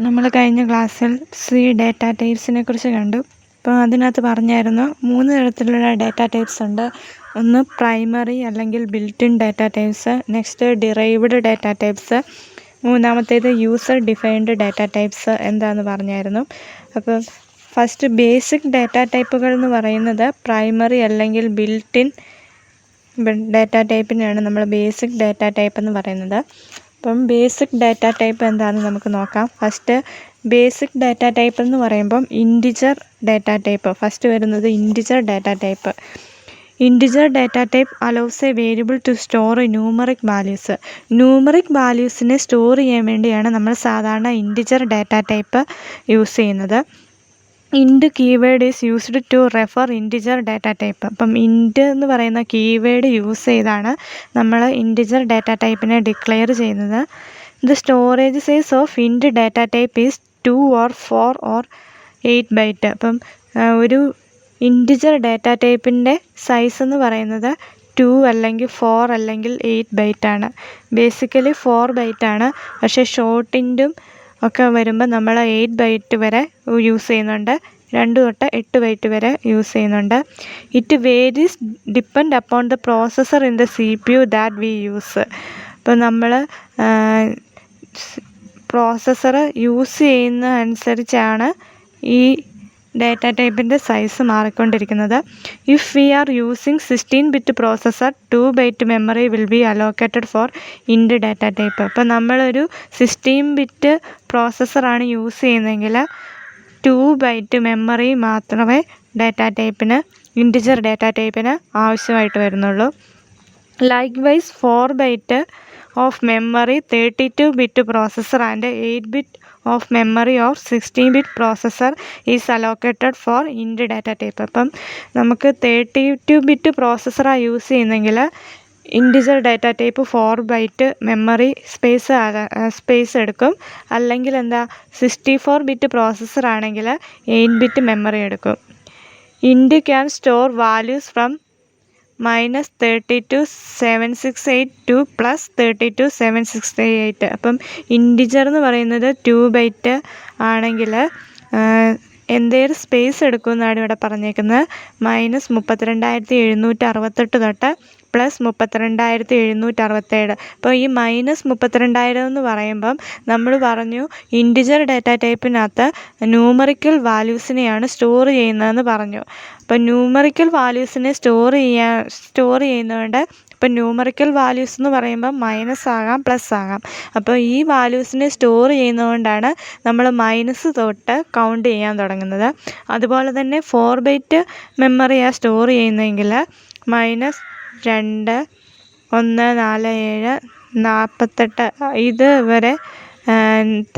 നമ്മൾ കഴിഞ്ഞ ക്ലാസ്സിൽ ഡാറ്റ ടൈപ്സിനെ കുറിച്ച് കണ്ടു. അപ്പോൾ അതിനകത്ത് പറഞ്ഞായിരുന്നു 3 തരത്തിലുള്ള ഡാറ്റ ടൈപ്സ് ഉണ്ട്. ഒന്ന് പ്രൈമറി അല്ലെങ്കിൽ built in data types, next derived data types, മൂന്നാമത്തേത് യൂസർ ഡിഫൈൻഡ് ഡാറ്റ ടൈപ്സ് എന്താണെന്ന് പറഞ്ഞായിരുന്നു. അപ്പോൾ ഫസ്റ്റ് ബേസിക് ഡാറ്റ ടൈപ്പുകൾ എന്ന് പറയുന്നത് പ്രൈമറി അല്ലെങ്കിൽ ബിൽറ്റ് ഇൻ ഡാറ്റ ടൈപ്പിനെയാണ് നമ്മൾ ബേസിക് ഡാറ്റ ടൈപ്പ് എന്ന് പറയുന്നത്. അപ്പം ബേസിക് ഡാറ്റ ടൈപ്പ് എന്താണെന്ന് നമുക്ക് നോക്കാം. ഫസ്റ്റ് ബേസിക് ഡാറ്റ ടൈപ്പ് എന്ന് പറയുമ്പം ഇൻറ്റിജർ ഡാറ്റ ടൈപ്പ്. ഫസ്റ്റ് വരുന്നത് integer data type. Integer data type allows a variable to store numeric values. Numeric വാല്യൂസിനെ സ്റ്റോർ ചെയ്യാൻ വേണ്ടിയാണ് നമ്മൾ സാധാരണ ഇൻറ്റിജർ ഡാറ്റ ടൈപ്പ് യൂസ് ചെയ്യുന്നത്. Int keyword is used to refer integer data type. അപ്പം int എന്ന് പറയുന്ന കീവേഡ് യൂസ് ചെയ്താണ് നമ്മൾ ഇൻറ്റിജർ ഡാറ്റ ടൈപ്പിനെ ഡിക്ലെയർ ചെയ്യുന്നത്. The storage size of int data type is 2 or 4 or 8 byte. അപ്പം ഒരു ഇൻറ്റിജർ ഡാറ്റ ടൈപ്പിൻ്റെ സൈസ് എന്ന് പറയുന്നത് 2 അല്ലെങ്കിൽ 4 അല്ലെങ്കിൽ 8 ബൈറ്റാണ്. ബേസിക്കലി 4 ബൈറ്റാണ്, പക്ഷേ ഷോർട്ട് ഇൻറ്റും ഒക്കെ വരുമ്പോൾ നമ്മൾ 8 ബൈറ്റ് വരെ യൂസ് ചെയ്യുന്നുണ്ട്. 2 തൊട്ട് 8 ബൈറ്റ് വരെ യൂസ് ചെയ്യുന്നുണ്ട്. It varies depend upon the processor in the CPU that we use. ഇപ്പോൾ നമ്മൾ പ്രോസസ്സർ യൂസ് ചെയ്യുന്ന അനുസരിച്ചാണ് ഈ ഡാറ്റ ടൈപ്പിൻ്റെ സൈസ് മാറിക്കൊണ്ടിരിക്കുന്നത്. If we are using 16-bit processor 2 byte memory will be allocated for int data type. അപ്പോൾ നമ്മളൊരു 16-bit പ്രോസസ്സറാണ് യൂസ് ചെയ്യുന്നതെങ്കിൽ 2 ബൈറ്റ് മെമ്മറി മാത്രമേ ഡാറ്റ ടൈപ്പിന് ഇൻറ്റിജർ ഡാറ്റ ടൈപ്പിന് ആവശ്യമായിട്ട് വരുന്നുള്ളൂ. Likewise 4 byte of memory 32-bit processor and 8-bit of memory of 16-bit processor is allocated for int data type. അപ്പം നമുക്ക് 32-bit പ്രോസസ്സറാണ് യൂസ് ചെയ്യുന്നെങ്കിൽ integer data type 4 byte memory space എടുക്കും. അല്ലെങ്കിൽ 64-bit പ്രോസസ്സർ ആണെങ്കിൽ 8-bit മെമ്മറി എടുക്കും. Int can store values from -32,768 to +32,768. അപ്പം integer എന്ന് പറയുന്നത് 2 ബൈറ്റ് ആണെങ്കിൽ എന്തേലും സ്പേസ് എടുക്കുമെന്നാണ് ഇവിടെ പറഞ്ഞേക്കുന്നത്. -32,768 തൊട്ട് +32,767. അപ്പോൾ ഈ -32,000 എന്ന് പറയുമ്പം നമ്മൾ പറഞ്ഞു ഇൻറ്റിജർ ഡാറ്റ ടൈപ്പിനകത്ത് ന്യൂമറിക്കൽ വാല്യൂസിനെയാണ് സ്റ്റോർ ചെയ്യുന്നതെന്ന് പറഞ്ഞു. അപ്പം ന്യൂമറിക്കൽ വാല്യൂസിനെ സ്റ്റോർ ചെയ്യുന്നതുകൊണ്ട് ഇപ്പം ന്യൂമറിക്കൽ വാല്യൂസ് എന്ന് പറയുമ്പം മൈനസ് ആകാം പ്ലസ് ആകാം. അപ്പോൾ ഈ വാല്യൂസിനെ സ്റ്റോർ ചെയ്യുന്നതുകൊണ്ടാണ് നമ്മൾ മൈനസ് തൊട്ട് കൗണ്ട് ചെയ്യാൻ തുടങ്ങുന്നത്. അതുപോലെ തന്നെ 4 ബൈറ്റ് മെമ്മറിയാണ് സ്റ്റോർ ചെയ്യുന്നതെങ്കിൽ -2, 1, 4, 7, 48 ഇതുവരെ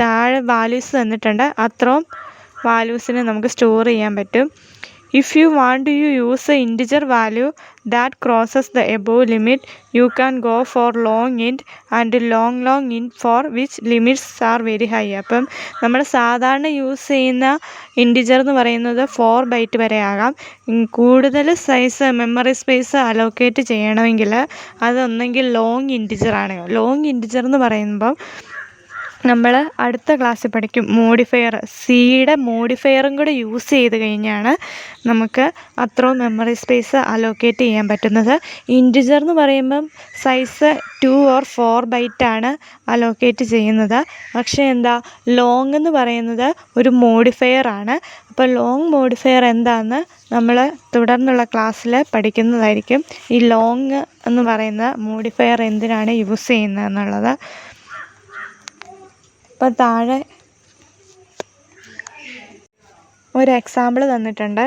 താഴെ വാല്യൂസ് തന്നിട്ടുണ്ട്. അത്രയും വാല്യൂസിനെ നമുക്ക് സ്റ്റോർ ചെയ്യാൻ പറ്റും. If you want to use a integer value that crosses the above limit you can go for long int and long int for which limits are very high. അപ്പം നമ്മൾ സാധാരണ യൂസ് ചെയ്യുന്ന integer എന്ന് പറയുന്നത് 4 byte വരെ ആകാം. കൂടുതൽ size memory space allocate ചെയ്യണമെങ്കിൽ അതൊന്നെങ്കിൽ ലോങ് ഇൻറ്റിജർ ആണ്. ലോങ് ഇൻറ്റിജർ എന്ന് പറയുമ്പം നമ്മൾ അടുത്ത ക്ലാസ്സിൽ പഠിക്കും മോഡിഫയർ. സിയുടെ മോഡിഫയറും കൂടെ യൂസ് ചെയ്ത് കഴിഞ്ഞാണ് നമുക്ക് അത്രയും മെമ്മറി സ്പേസ് അലോക്കേറ്റ് ചെയ്യാൻ പറ്റുന്നത്. ഇൻറ്റിജർ എന്ന് പറയുമ്പം സൈസ് 2 or 4 ബൈറ്റാണ് അലോക്കേറ്റ് ചെയ്യുന്നത്. പക്ഷേ ലോങ് എന്ന് പറയുന്നത് ഒരു മോഡിഫയർ ആണ്. അപ്പോൾ ലോങ് മോഡിഫയർ എന്താണെന്ന് നമ്മൾ തുടർന്നുള്ള ക്ലാസ്സിൽ പഠിക്കുന്നതായിരിക്കും. ഈ ലോങ് എന്ന് പറയുന്ന മോഡിഫയർ എന്തിനാണ് യൂസ് ചെയ്യുന്നത് എന്നുള്ളത്. അപ്പോൾ താഴെ ഒരു എക്സാമ്പിൾ തന്നിട്ടുണ്ട്.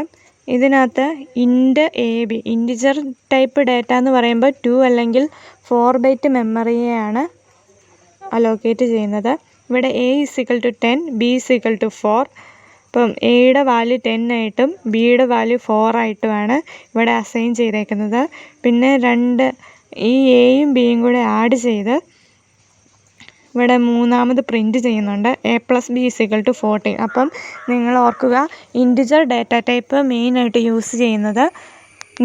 ഇതിനകത്ത് ഇൻറ്റ് AB ഇൻറ്റിജർ ടൈപ്പ് ഡാറ്റ എന്ന് പറയുമ്പോൾ 2 അല്ലെങ്കിൽ 4 ബൈറ്റ് മെമ്മറിയെയാണ് അലോക്കേറ്റ് ചെയ്യുന്നത്. ഇവിടെ A = 10, B = 4. അപ്പം എയുടെ വാല്യൂ 10 ആയിട്ടും ബിയുടെ വാല്യൂ 4 ആയിട്ടുമാണ് ഇവിടെ അസൈൻ ചെയ്തേക്കുന്നത്. പിന്നെ ഈ എയും ബിയും കൂടെ ആഡ് ചെയ്ത് ഇവിടെ മൂന്നാമത് പ്രിൻറ്റ് ചെയ്യുന്നുണ്ട്. A + B = 14. അപ്പം നിങ്ങൾ ഓർക്കുക, ഇൻറ്റിജർ ഡാറ്റ ടൈപ്പ് മെയിനായിട്ട് യൂസ് ചെയ്യുന്നത്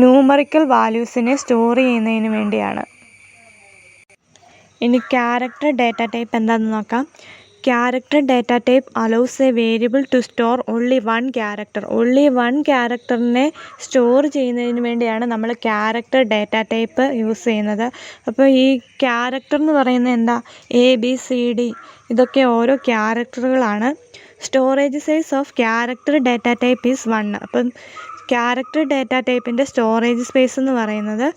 ന്യൂമറിക്കൽ വാല്യൂസിനെ സ്റ്റോർ ചെയ്യുന്നതിന് വേണ്ടിയാണ്. ഇനി ക്യാരക്ടർ ഡാറ്റ ടൈപ്പ് എന്താണെന്ന് നോക്കാം. Character data type allows a variable to store only one character. Only one ക്യാരക്ടറിനെ സ്റ്റോർ ചെയ്യുന്നതിന് വേണ്ടിയാണ് നമ്മൾ ക്യാരക്ടർ ഡാറ്റ ടൈപ്പ് യൂസ് ചെയ്യുന്നത്. അപ്പോൾ ഈ ക്യാരക്ടർ എന്ന് പറയുന്നത് എന്താ? ABCD ഇതൊക്കെ ഓരോ ക്യാരക്ടറുകളാണ്. Storage size of character data type is 1. അപ്പം ക്യാരക്ടർ ഡാറ്റ ടൈപ്പിൻ്റെ സ്റ്റോറേജ് സൈസ് എന്ന് പറയുന്നത്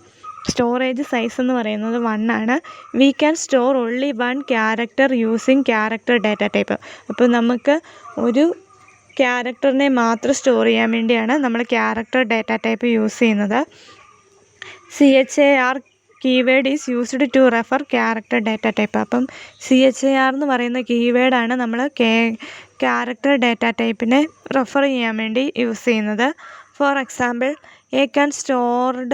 1 ആണ്. We can store only 1 character using character data type. അപ്പോൾ നമുക്ക് ഒരു ക്യാരക്ടറിനെ മാത്രം സ്റ്റോർ ചെയ്യാൻ വേണ്ടിയാണ് നമ്മൾ ക്യാരക്ടർ ഡാറ്റ ടൈപ്പ് യൂസ് ചെയ്യുന്നത്. CHAR keyword is used to refer character data type. അപ്പം CHAR എന്ന് പറയുന്ന കീവേഡാണ് നമ്മൾ ക്യാരക്ടർ ഡാറ്റ ടൈപ്പിനെ റെഫർ ചെയ്യാൻ വേണ്ടി യൂസ് ചെയ്യുന്നത്. For example, A can stored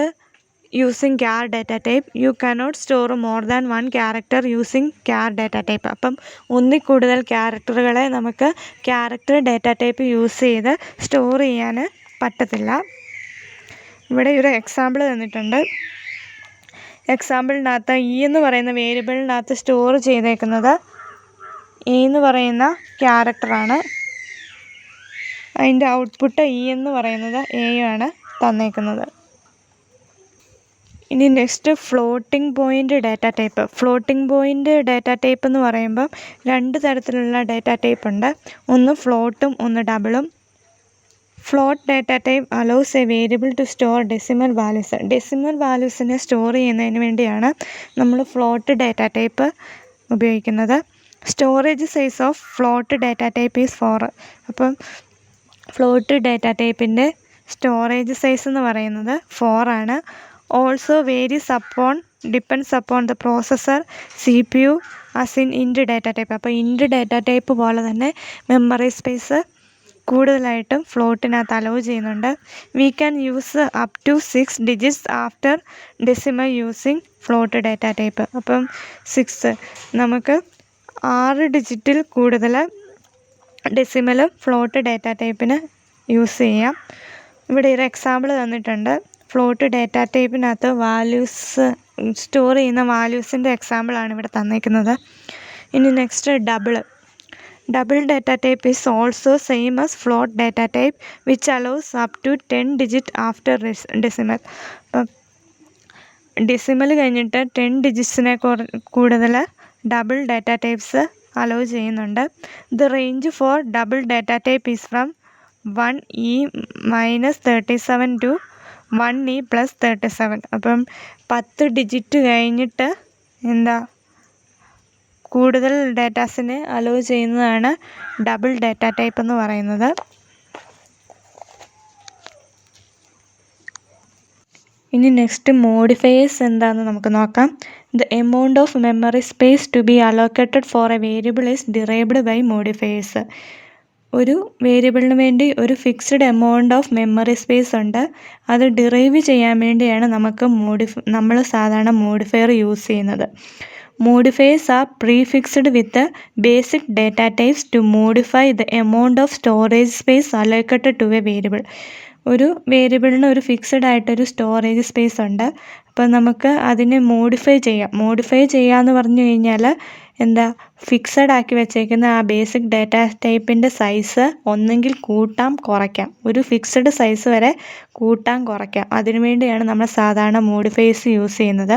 using char data type. You cannot store more than 1 character using char data type. അപ്പം ഒന്നിൽ കൂടുതൽ ക്യാരക്ടറുകളെ നമുക്ക് ക്യാരക്ടർ ഡാറ്റ ടൈപ്പ് യൂസ് ചെയ്ത് സ്റ്റോർ ചെയ്യാൻ പറ്റത്തില്ല. ഇവിടെ ഒരു എക്സാമ്പിൾ തന്നിട്ടുണ്ട്. എക്സാമ്പിളിനകത്ത് എന്ന് പറയുന്ന വേരിയബിളിനകത്ത് സ്റ്റോർ ചെയ്തേക്കുന്നത് എന്ന് പറയുന്ന ക്യാരക്ടറാണ്. അതിൻ്റെ ഔട്ട്പുട്ട് എന്ന് പറയുന്നത് ആണ് തന്നേക്കുന്നത്. ഇനി next floating point data type. Floating point data type എന്ന് പറയുമ്പം 2 തരത്തിലുള്ള ഡാറ്റ ടൈപ്പ് ഉണ്ട്. ഒന്ന് ഫ്ലോട്ടും ഒന്ന് ഡബിളും. Float data type allows a variable to store decimal values. Decimal വാല്യൂസിനെ സ്റ്റോർ ചെയ്യുന്നതിന് വേണ്ടിയാണ് നമ്മൾ ഫ്ലോട്ട് ഡാറ്റ ടൈപ്പ് ഉപയോഗിക്കുന്നത്. Storage size of float data type is 4. അപ്പം ഫ്ലോട്ട് ഡാറ്റ ടൈപ്പിൻ്റെ സ്റ്റോറേജ് സൈസ് എന്ന് പറയുന്നത് 4 ആണ്. Also depends upon the processor CPU as in int data type. അപ്പോൾ ഇൻറ്റ് ഡാറ്റ ടൈപ്പ് പോലെ തന്നെ മെമ്മറി സ്പേസ് കൂടുതലായിട്ടും ഫ്ലോട്ടിനകത്ത് അലോ ചെയ്യുന്നുണ്ട്. We can use up to 6 digits after decimal using float data type. അപ്പം 6 നമുക്ക് 6 ഡിജിറ്റിൽ കൂടുതൽ ഡെസിമൽ ഫ്ലോട്ട് ഡാറ്റ ടൈപ്പിന് യൂസ് ചെയ്യാം. ഇവിടെ ഒരു എക്സാമ്പിൾ തന്നിട്ടുണ്ട്. ഫ്ലോട്ട് ഡാറ്റ ടൈപ്പിനകത്ത് വാല്യൂസ് സ്റ്റോർ ചെയ്യുന്ന വാല്യൂസിൻ്റെ എക്സാമ്പിളാണ് ഇവിടെ തന്നിരിക്കുന്നത്. ഇനി next double data type is also same as float data type which allows up to 10 digits after decimal. അപ്പം ഡെസിമൽ കഴിഞ്ഞിട്ട് 10 digitsനെ കൂടുതൽ ഡബിൾ ഡാറ്റ ടൈപ്സ് അലോ ചെയ്യുന്നുണ്ട്. The range for double data type is from 1E - 37 to 1E + 37. അപ്പം 10 digit കഴിഞ്ഞിട്ട് കൂടുതൽ ഡാറ്റാസിനെ allow ചെയ്യുന്നതാണ് ഡബിൾ ഡാറ്റ ടൈപ്പ് എന്ന് പറയുന്നത്. ഇനി നെക്സ്റ്റ് മോഡിഫയേഴ്സ് എന്താണെന്ന് നമുക്ക് നോക്കാം. The amount of memory space to be allocated for a variable is derived by modifiers. ഒരു വേരിയബിളിന് വേണ്ടി ഒരു fixed amount of memory space ഉണ്ട്. അത് ഡിറൈവ് ചെയ്യാൻ വേണ്ടിയാണ് നമ്മൾ സാധാരണ മോഡിഫയർ യൂസ് ചെയ്യുന്നത്. Modifiers are prefixed with basic data types to modify the amount of storage space allocated to a variable. ഒരു വേരിയബിളിന് ഒരു ഫിക്സഡ് ആയിട്ടൊരു സ്റ്റോറേജ് സ്പേസ് ഉണ്ട്. അപ്പം നമുക്ക് അതിനെ മോഡിഫൈ ചെയ്യാമെന്ന് പറഞ്ഞു കഴിഞ്ഞാൽ ഫിക്സഡ് ആക്കി വെച്ചേക്കുന്ന ആ ബേസിക് ഡാറ്റ ടൈപ്പിൻ്റെ സൈസ് ഒന്നെങ്കിൽ കൂട്ടാം കുറയ്ക്കാം. ഒരു ഫിക്സഡ് സൈസ് വരെ കൂട്ടാം കുറയ്ക്കാം. അതിനുവേണ്ടിയാണ് നമ്മൾ സാധാരണ മോഡിഫയേഴ്സ് യൂസ് ചെയ്യുന്നത്.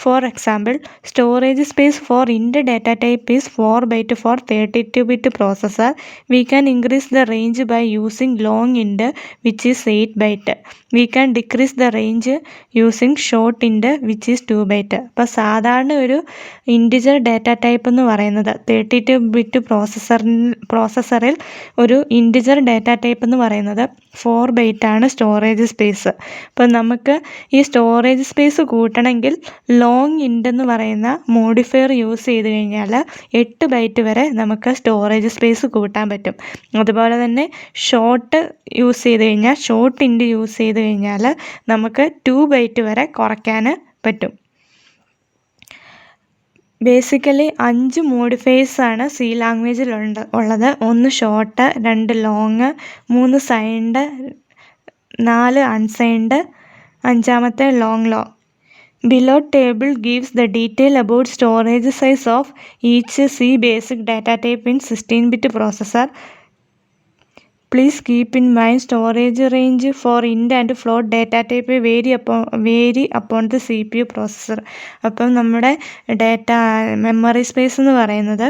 For example, storage space for int data type is 4 byte for 32-bit processor. We can increase the range by using long int which is 8 byte. We can decrease the range using short int which is 2 byte. അപ്പോൾ സാധാരണ ഒരു integer data type എന്ന് പറയുന്നത് 32-bit പ്രോസസ്സറിൽ ഒരു integer data type എന്ന് പറയുന്നത് 4 byte ആണ് സ്റ്റോറേജ് സ്പേസ്. അപ്പോൾ നമുക്ക് ഈ സ്റ്റോറേജ് സ്പേസ് കൂട്ടണമെങ്കിൽ ലോങ് ഇൻറ്റ് എന്ന് പറയുന്ന മോഡിഫയർ യൂസ് ചെയ്ത് കഴിഞ്ഞാൽ 8 byte വരെ നമുക്ക് സ്റ്റോറേജ് സ്പേസ് കൂട്ടാൻ പറ്റും. അതുപോലെ തന്നെ ഷോർട്ട് ഇൻറ്റ് യൂസ് ചെയ്ത് കഴിഞ്ഞാൽ നമുക്ക് 2 byte വരെ കുറയ്ക്കാൻ പറ്റും. ബേസിക്കലി 5 മോഡിഫയേഴ്സാണ് C ലാംഗ്വേജിൽ ഉള്ളത്. 1 short, 2 long, 3 signed, 4 unsigned, 5 long. Below table gives the detail about storage size of each C basic data type in 16-bit processor. Please keep in mind storage range for int and float data type vary upon the CPU processor. അപ്പം നമ്മുടെ memory space എന്ന് പറയുന്നത്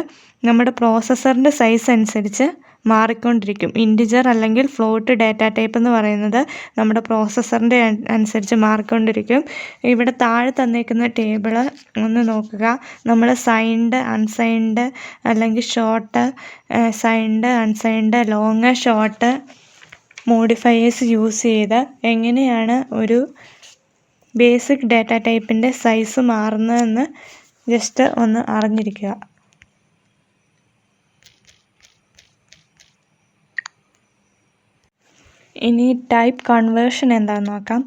നമ്മുടെ പ്രോസസ്സറിൻ്റെ size അനുസരിച്ച് മാറിക്കൊണ്ടിരിക്കും. Integer അല്ലെങ്കിൽ float data type എന്ന് പറയുന്നത് നമ്മുടെ പ്രോസസ്സറിൻ്റെ അനുസരിച്ച് മാറിക്കൊണ്ടിരിക്കും. ഇവിടെ താഴെ തന്നേക്കുന്ന ടേബിള് ഒന്ന് നോക്കുക. നമ്മൾ സൈൻഡ്, അൺസൈൻഡ് അല്ലെങ്കിൽ short, signed, unsigned, long, short modifiers use ചെയ്ത് എങ്ങനെയാണ് ഒരു ബേസിക് ഡാറ്റ ടൈപ്പിൻ്റെ സൈസ് മാറുന്നതെന്ന് ജസ്റ്റ് ഒന്ന് അറിഞ്ഞിരിക്കുക. ഇനി ടൈപ്പ് കൺവേർഷൻ എന്താണെന്ന് നോക്കാം.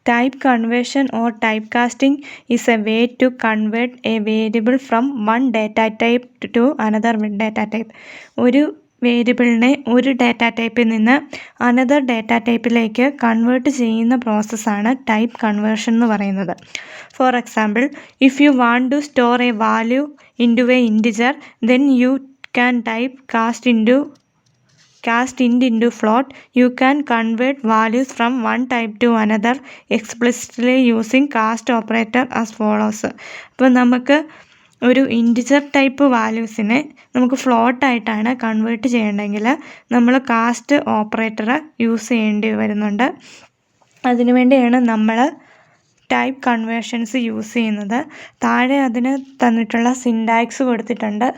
Type conversion or type casting is a way to convert a variable from one data type to another data type. ഒരു വേരിയബിളിനെ ഒരു ഡാറ്റ ടൈപ്പിൽ നിന്ന് അനദർ ഡാറ്റ ടൈപ്പിലേക്ക് കൺവേർട്ട് ചെയ്യുന്ന പ്രോസസ്സാണ് ടൈപ്പ് കൺവേർഷൻ എന്ന് പറയുന്നത്. For example, if you want to store a value into a integer, then you can type cast int into float. You can convert values from one type to another explicitly using cast operator as follows. അപ്പോൾ നമുക്ക് ഒരു integer type വാല്യൂസിനെ നമുക്ക് ഫ്ലോട്ടായിട്ടാണ് convert ചെയ്യണമെങ്കിൽ നമ്മൾ cast operator use ചെയ്യേണ്ടി വരുന്നുണ്ട്. അതിനുവേണ്ടിയാണ് നമ്മൾ ടൈപ്പ് കൺവേർഷൻസ് യൂസ് ചെയ്യുന്നത്. താഴെ അതിന് തന്നിട്ടുള്ള സിൻടാക്സ് കൊടുത്തിട്ടുണ്ട്.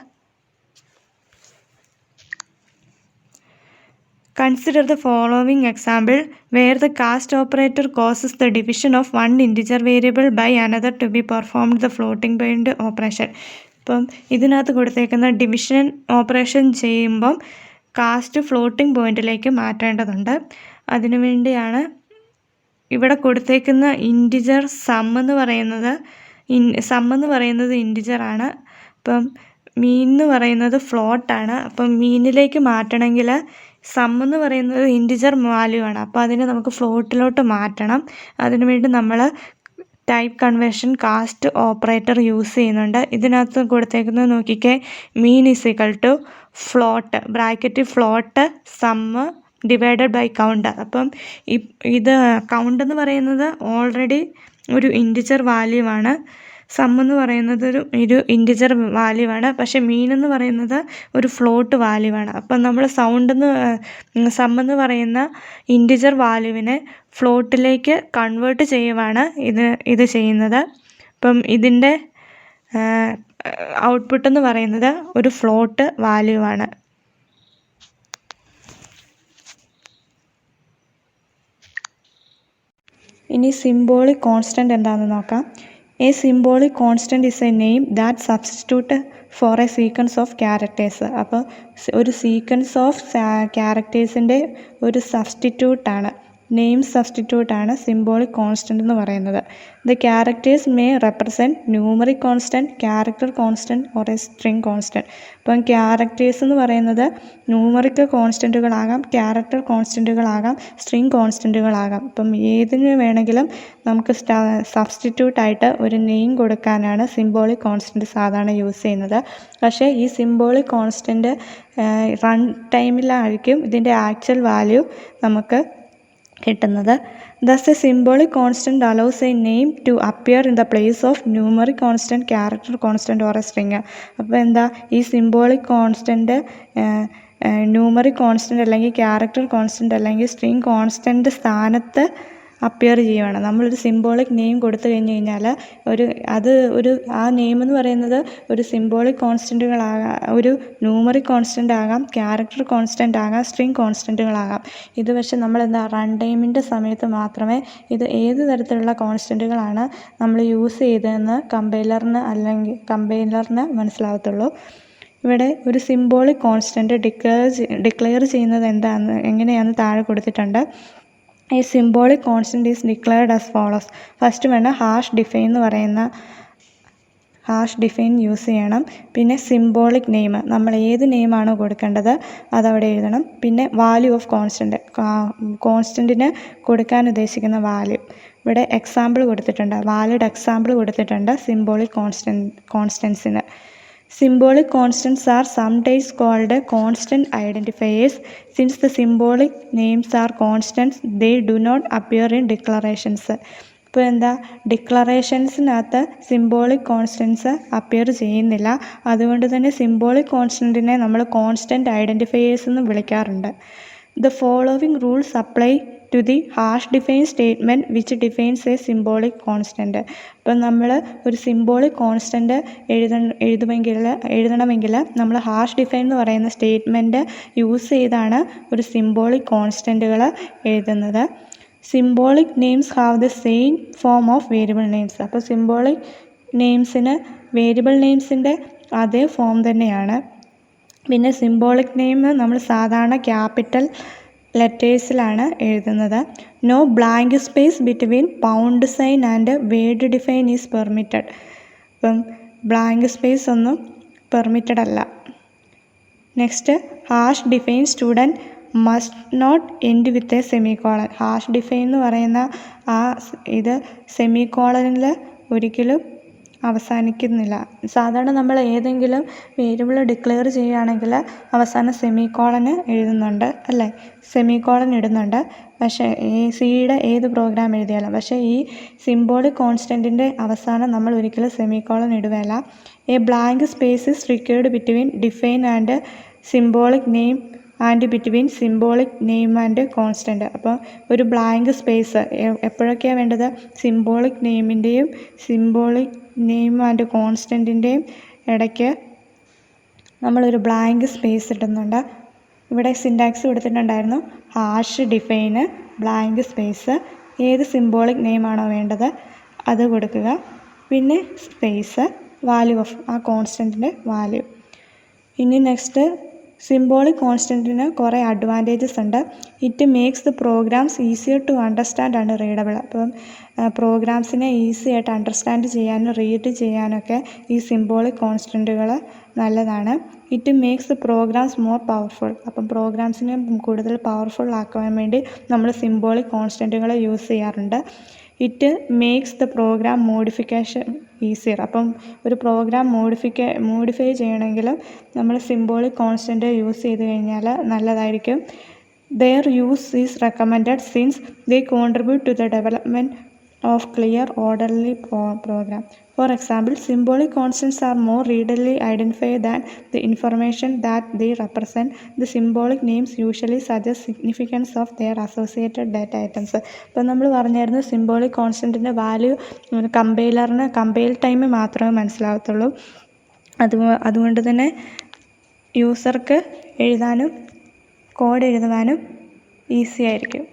Consider the following example where the cast operator causes the division of one integer variable by another to be performed the floating point operation. ഇപ്പം ഇതിനകത്ത് കൊടുത്തേക്കുന്ന ഡിവിഷൻ ഓപ്പറേഷൻ ചെയ്യുമ്പം കാസ്റ്റ് ഫ്ലോട്ടിംഗ് പോയിന്റിലേക്ക് മാറ്റേണ്ടതുണ്ട്. അതിനുവേണ്ടിയാണ് ഇവിടെ കൊടുത്തേക്കുന്ന ഇൻറ്റിജർ സം എന്ന് പറയുന്നത് ഇൻറ്റിജറാണ്. അപ്പം മീൻ എന്ന് പറയുന്നത് ഫ്ലോട്ടാണ്. അപ്പം മീനിലേക്ക് മാറ്റണമെങ്കിൽ സം എന്ന് പറയുന്നത് ഇൻറ്റിജർ വാല്യൂ ആണ്. അപ്പോൾ അതിനെ നമുക്ക് ഫ്ലോട്ടിലോട്ട് മാറ്റണം. അതിനുവേണ്ടി നമ്മൾ type conversion cast operator use ചെയ്യുന്നുണ്ട്. ഇതിനകത്ത് കൊടുത്തേക്കുന്നത് നോക്കിക്കേ, mean is equal to float bracket float sum divided by count. അപ്പം ഇത് കൗണ്ട് എന്ന് പറയുന്നത് ഓൾറെഡി ഒരു ഇൻറ്റിജർ വാല്യൂ ആണ്. സം എന്ന് പറയുന്നത് ഒരു ഇൻറ്റിജർ വാല്യൂ ആണ്. പക്ഷേ മീൻ എന്ന് പറയുന്നത് ഒരു ഫ്ലോട്ട് വാല്യൂ ആണ്. അപ്പം നമ്മൾ സം എന്ന് പറയുന്ന ഇൻറ്റിജർ വാല്യൂവിനെ ഫ്ലോട്ടിലേക്ക് കൺവേർട്ട് ചെയ്യുവാണ് ഇത് ചെയ്യുന്നത്. അപ്പം ഇതിൻ്റെ ഔട്ട്പുട്ട് എന്ന് പറയുന്നത് ഒരു ഫ്ലോട്ട് വാല്യൂ ആണ്. ഇനി സിംബോളിക് കോൺസ്റ്റൻ്റ് എന്താണെന്ന് നോക്കാം. A symbolic constant is a name that substitute for a sequence of characters. അപ്പോൾ ഒരു സീക്വൻസ് ഓഫ് ക്യാരക്ടേഴ്സിൻ്റെ ഒരു സബ്സ്റ്റിറ്റ്യൂട്ടാണ്, നെയിം സബ്സ്റ്റിറ്റ്യൂട്ടാണ് സിംബോളിക് കോൺസ്റ്റൻ്റ് എന്ന് പറയുന്നത്. The characters may represent numeric constant, character constant or A string constant. അപ്പം characters എന്ന് പറയുന്നത് numerical കോൺസ്റ്റൻറ്റുകളാകാം, character കോൺസ്റ്റൻറ്റുകളാകാം, string കോൺസ്റ്റൻറ്റുകളാകാം. അപ്പം ഏതിന് വേണമെങ്കിലും നമുക്ക് സബ്സ്റ്റിറ്റ്യൂട്ടായിട്ട് ഒരു നെയിം കൊടുക്കാനാണ് സിംബോളിക് കോൺസ്റ്റൻറ്റ് സാധാരണ യൂസ് ചെയ്യുന്നത്. പക്ഷേ ഈ സിംബോളിക് കോൺസ്റ്റൻറ്റ് റൺ ടൈമിലായിരിക്കും ഇതിൻ്റെ ആക്ച്വൽ വാല്യൂ നമുക്ക് കിട്ടുന്നത്. Thus a symbolic constant allows a name to appear in the place of numeric constant, character constant or a string. അപ്പോൾ എന്താ, ഈ സിംബോളിക് കോൺസ്റ്റൻറ്റ് ന്യൂമറിക് കോൺസ്റ്റൻറ്റ് അല്ലെങ്കിൽ ക്യാരക്ടർ കോൺസ്റ്റൻറ്റ് അല്ലെങ്കിൽ string constant സ്ഥാനത്ത് appear ചെയ്യുവാണ്. നമ്മളൊരു സിംബോളിക് നെയിം കൊടുത്തു കഴിഞ്ഞ് കഴിഞ്ഞാൽ ആ നെയിം എന്ന് പറയുന്നത് ഒരു സിംബോളിക് കോൺസ്റ്റൻറ്റുകളാകാം, ഒരു ന്യൂമറിക് കോൺസ്റ്റൻ്റ് ആകാം, ക്യാരക്ടർ കോൺസ്റ്റൻ്റ് ആകാം, സ്ട്രിങ് കോൺസ്റ്റൻറ്റുകളാകാം. ഇത് പക്ഷേ നമ്മളെന്താ റൺ ടൈമിൻ്റെ സമയത്ത് മാത്രമേ ഇത് ഏത് തരത്തിലുള്ള കോൺസ്റ്റൻറ്റുകളാണ് നമ്മൾ യൂസ് ചെയ്തതെന്ന് കമ്പൈലറിന് മനസ്സിലാവത്തുള്ളൂ. ഇവിടെ ഒരു സിംബോളിക് കോൺസ്റ്റൻറ്റ് ഡിക്ലെയർ ചെയ്യുന്നത് എങ്ങനെയാണെന്ന് താഴെ കൊടുത്തിട്ടുണ്ട്. A symbolic constant is declared as follows. First വേണം #define എന്ന് പറയുന്ന #define യൂസ് ചെയ്യണം. പിന്നെ സിംബോളിക് നെയിം, നമ്മൾ ഏത് നെയിമാണോ കൊടുക്കേണ്ടത് അതവിടെ എഴുതണം. പിന്നെ വാല്യൂ ഓഫ് കോൺസ്റ്റൻറ്റ്, കോൺസ്റ്റൻറ്റിന് കൊടുക്കാൻ ഉദ്ദേശിക്കുന്ന വാല്യൂ. ഇവിടെ എക്സാമ്പിൾ കൊടുത്തിട്ടുണ്ട്, വാലിഡ് എക്സാമ്പിൾ കൊടുത്തിട്ടുണ്ട് symbolic കോൺസ്റ്റൻസിന്. Symbolic constants are sometimes called constant identifiers. Since the symbolic names are constants, they do not appear in declarations. ഇപ്പോൾ എന്താ, ഡിക്ലറേഷൻസിനകത്ത് സിംബോളിക് കോൺസ്റ്റൻസ് അപ്പിയർ ചെയ്യുന്നില്ല. അതുകൊണ്ട് തന്നെ സിംബോളിക് കോൺസ്റ്റൻറ്റിനെ നമ്മൾ കോൺസ്റ്റൻറ്റ് ഐഡൻറ്റിഫയേഴ്സ് എന്ന് വിളിക്കാറുണ്ട്. The following rules apply to the hash define statement which defines a symbolic constant. ഇപ്പം നമ്മൾ ഒരു സിംബോളിക് കോൺസ്റ്റൻറ്റ് എഴുതണമെങ്കിൽ നമ്മൾ ഹാഷ് ഡിഫൈൻ എന്ന് പറയുന്ന സ്റ്റേറ്റ്മെൻറ്റ് യൂസ് ചെയ്താണ് ഒരു സിംബോളിക് കോൺസ്റ്റൻറ്റുകൾ എഴുതുന്നത്. Symbolic names have the same form of variable names. അപ്പോൾ സിംബോളിക് നെയിംസിന് വേരിയബിൾ നെയിംസിൻ്റെ അതേ ഫോം തന്നെയാണ്. പിന്നെ സിംബോളിക് നെയിം നമ്മൾ സാധാരണ ക്യാപിറ്റൽ ലെറ്റേഴ്സിലാണ് എഴുതുന്നത്. No blank space between pound sign and word define is permitted. ഇപ്പം ബ്ലാങ്ക് സ്പേസ് ഒന്നും പെർമിറ്റഡ് അല്ല. Next, hash define student must not end with a semicolon. Hash define എന്ന് പറയുന്ന ഇത് സെമിക്കോളനിൽ ഒരിക്കലും അവസാനിക്കുന്നില്ല. സാധാരണ നമ്മൾ ഏതെങ്കിലും വേരിയബിൾ ഡിക്ലെയർ ചെയ്യുകയാണെങ്കിൽ അവസാനം സെമിക്കോളന് എഴുതുന്നുണ്ട് അല്ലേ, സെമിക്കോളൻ ഇടുന്നുണ്ട്. പക്ഷേ ഈ സിയുടെ ഏത് പ്രോഗ്രാം എഴുതിയാലും. പക്ഷേ ഈ സിംബോളിക് കോൺസ്റ്റൻറ്റിൻ്റെ അവസാനം നമ്മൾ ഒരിക്കലും സെമിക്കോളൻ ഇടുകയല്ല. A blank space is required between define and symbolic name and between symbolic name and constant. അപ്പോൾ ഒരു ബ്ലാങ്ക് സ്പേസ് എപ്പോഴൊക്കെയാണ് വേണ്ടത്, സിംബോളിക് നെയിമിൻ്റെയും സിംബോളിക് നെയിം ആൻഡ് കോൺസ്റ്റൻറ്റിൻ്റെയും ഇടയ്ക്ക് നമ്മളൊരു ബ്ലാങ്ക് സ്പേസ് ഇടുന്നുണ്ട്. ഇവിടെ സിൻടാക്സ് കൊടുത്തിട്ടുണ്ടായിരുന്നു, ഹാഷ് ഡിഫൈന് ബ്ലാങ്ക് സ്പേസ്, ഏത് സിംബോളിക് നെയിമാണോ വേണ്ടത് അത് കൊടുക്കുക, പിന്നെ സ്പേസ്, വാല്യൂ ഓഫ് ആ കോൺസ്റ്റൻറ്റിൻ്റെ വാല്യൂ. ഇനി നെക്സ്റ്റ്, സിംബോളിക് കോൺസ്റ്റൻറ്റിന് കുറേ അഡ്വാൻറ്റേജസ് ഉണ്ട്. It makes the programmes easier to understand and readable. അപ്പം പ്രോഗ്രാംസിനെ ഈസി ആയിട്ട് അണ്ടർസ്റ്റാൻഡ് ചെയ്യാനും റീഡ് ചെയ്യാനൊക്കെ ഈ സിംബോളിക് കോൺസ്റ്റൻറ്റുകൾ നല്ലതാണ്. It makes the programs more powerful. അപ്പം പ്രോഗ്രാംസിനെ കൂടുതൽ പവർഫുൾ ആക്കാൻ വേണ്ടി നമ്മൾ സിംബോളിക് കോൺസ്റ്റൻറ്റുകൾ യൂസ് ചെയ്യാറുണ്ട്. It makes the program modification easier. അപ്പം ഒരു പ്രോഗ്രാം മോഡിഫൈ ചെയ്യണമെങ്കിൽ നമ്മൾ സിംബോളിക് കോൺസ്റ്റൻറ്റ് യൂസ് ചെയ്ത് കഴിഞ്ഞാൽ നല്ലതായിരിക്കും. Their use is recommended since they contribute to the development of clear orderly program. For example, symbolic constants are more readily identified than the information that they represent. The symbolic names usually suggest significance of their associated data items. ഇപ്പോൾ നമ്മൾ പറഞ്ഞായിരുന്നു symbolic കോൺസ്റ്റൻറ്റിൻ്റെ value കമ്പൈലറിന് compile time മാത്രമേ മനസ്സിലാകത്തുള്ളൂ. അതുകൊണ്ട് തന്നെ യൂസർക്ക് എഴുതാനും code എഴുതുവാനും easy ആയിരിക്കും.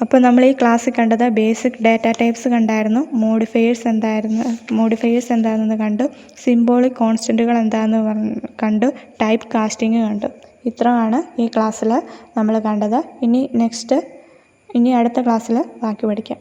അപ്പോൾ നമ്മൾ ഈ ക്ലാസ്സിൽ കണ്ടത് ബേസിക് ഡാറ്റ ടൈപ്സ് കണ്ടായിരുന്നു, മോഡിഫയേഴ്സ് എന്താണെന്ന് കണ്ടു, സിംബോളിക് കോൺസ്റ്റൻറ്റുകൾ എന്താണെന്ന് കണ്ടു, ടൈപ്പ് കാസ്റ്റിംഗ് കണ്ടു. ഇത്രയാണ് ഈ ക്ലാസ്സിൽ നമ്മൾ കണ്ടത്. ഇനി അടുത്ത ക്ലാസ്സിൽ ബാക്കി പഠിക്കാം.